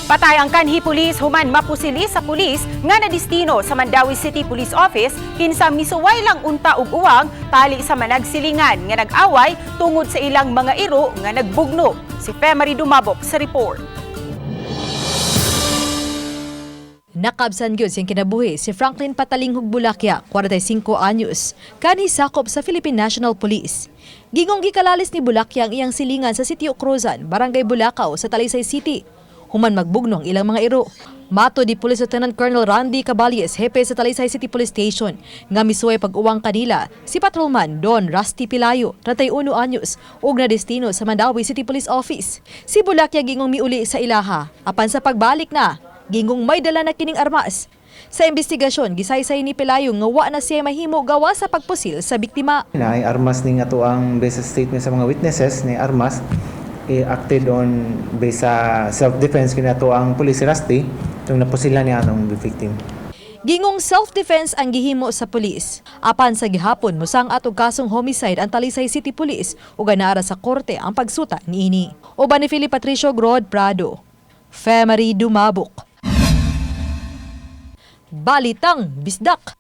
Patay ang kanhi pulis human mapusili sa pulis nga nadistino sa Mandawi City Police Office kinsa misuway lang unta ug uwang tali sa managsilingan nga nag-away tungod sa ilang mga iro nga nagbugno. Si Femari Dumabok sa report. Nakabsan gyud siyang kinabuhi si Franklin Patalinghog Bulacya, 45 anyos, kanhi sakop sa Philippine National Police. Gingong gikalalis ni Bulacya ang iyang silingan sa Sitio Cruzan, Barangay Bulacau sa Talisay City. Human magbugno ang ilang mga iro. Mato di Police Lieutenant Colonel Randy Caballes, hepe sa Talisay City Police Station, nga misuway pag-uwang kanila si Patrolman Don Rusty Pilayo, 31 anyos, ug na destino sa Mandawi City Police Office. Si Bulacya gingong miuli sa ilaha, apan sa pagbalik na, gingong may dala na kining armas. Sa investigasyon, gisaysay ni Pilayo nga wa na siya mahimo gawa sa pagpusil sa biktima. Ay armas ning ato ang base statement sa mga witnesses ni armas acted on based sa self-defense kinato ang police Rusty tung napusilan niya ang victim. Gingong self-defense ang gihimo sa pulis. Apan sa gihapon musang atog kasong homicide ang Talisay City Police ug ganaara sa korte ang pagsuta niini. Uban ni Philip Patricio Grod Prado. Femari Dumabok. Balitang Bisdak.